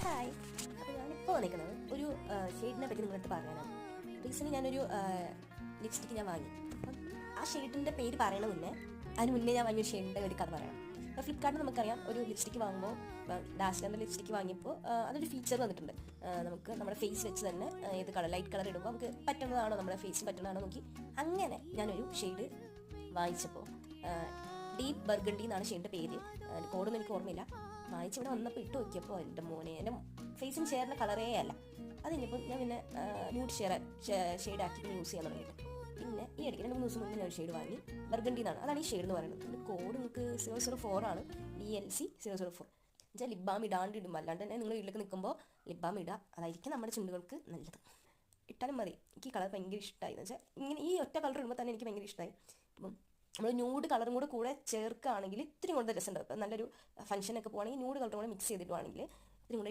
Hi. അപ്പോൾ ഞാനിപ്പോൾ വന്നിരിക്കുന്നത് ഒരു ഷെയ്ഡിനെ പറ്റി നിങ്ങളടുത്ത് പറയാനാണ്. റീസെൻ്റ് ഞാനൊരു ലിപ്സ്റ്റിക്ക് ഞാൻ വാങ്ങി. അപ്പം ആ ഷെയ്ഡിൻ്റെ പേര് പറയണ മുന്നേ അതിന് മുന്നേ ഞാൻ വാങ്ങിയ ഷെയ്ഡിൻ്റെ ഒരു കഥ പറയാം. അപ്പോൾ ഫ്ലിപ്കാർട്ടിൽ നമുക്കറിയാം, ഒരു ലിപ്സ്റ്റിക്ക് വാങ്ങുമ്പോൾ ഡാസ്ലറിൻ്റെ ലിപ്സ്റ്റിക്ക് വാങ്ങിയപ്പോൾ അതൊരു ഫീച്ചർ വന്നിട്ടുണ്ട്. നമുക്ക് നമ്മുടെ ഫേസ് വെച്ച് തന്നെ ഏത് കളർ, ലൈറ്റ് കളർ ഇടുമ്പോൾ നമുക്ക് പറ്റുന്നതാണോ, നമ്മുടെ ഫേസിന് പറ്റുന്നതാണോ നോക്കി അങ്ങനെ ഞാനൊരു ഷെയ്ഡ് വാങ്ങിച്ചപ്പോൾ ഡീപ്പ് ബർഗണ്ടി എന്നാണ് ഷെയ്ഡിൻ്റെ പേര്. കോഡൊന്നും എനിക്ക് ഓർമ്മയില്ല. വായിച്ചിവിടെ വന്നപ്പോൾ ഇട്ട് നോക്കിയപ്പോൾ എൻ്റെ മോനെ, എൻ്റെ ഫേസിന് ചേർന്ന കളറേ അല്ല. അത് കഴിഞ്ഞപ്പോൾ ഞാൻ പിന്നെ ന്യൂഡ് ഷെയ്ഡ് ആക്കി യൂസ് ചെയ്യാൻ തുടങ്ങിയിട്ട് പിന്നെ ഈ ഇടയ്ക്ക് 2-3 ദിവസം മുന്നേ ഞാൻ ഒരു ഷെയ്ഡ് വാങ്ങി. ബർഗണ്ടി എന്നാണ്, അതാണ് ഈ ഷെയ്ഡ് എന്ന് പറയുന്നത്. ഇതിൻ്റെ കോഡ് നിങ്ങൾക്ക് 004 ആണ്, BLC 004. എന്നുവെച്ചാൽ ലിപ് ബാം ഇടാണ്ട് ഇടും, അല്ലാണ്ട് തന്നെ നിങ്ങൾ വീട്ടിലേക്ക് നിൽക്കുമ്പോൾ ലിപ് ബാം ഇടുക, അതായിരിക്കും നമ്മുടെ ചുണ്ടുകൾക്ക് നല്ലത്. ഇട്ടാലും മതി. എനിക്ക് ഈ കളർ ഭയങ്കര ഇഷ്ടമായി. എന്ന് വെച്ചാൽ ഇങ്ങനെ ഈ ഒറ്റ കളർ ഇടുമ്പോൾ തന്നെ എനിക്ക് ഭയങ്കര ഇഷ്ടമായി. അപ്പം നമ്മൾ ന്യൂഡ് കളറും കൂടെ ചേർക്കുകയാണെങ്കിൽ ഇത്തിരി കൂടുതൽ രസമുണ്ടാവും. ഇപ്പം നല്ലൊരു ഫംഗ്ഷനൊക്കെ പോകുകയാണെങ്കിൽ ന്യൂഡ് കളറും കൂടെ മിക്സ് ചെയ്തിടുവാണെങ്കിൽ ഇത്തിരി കൂടെ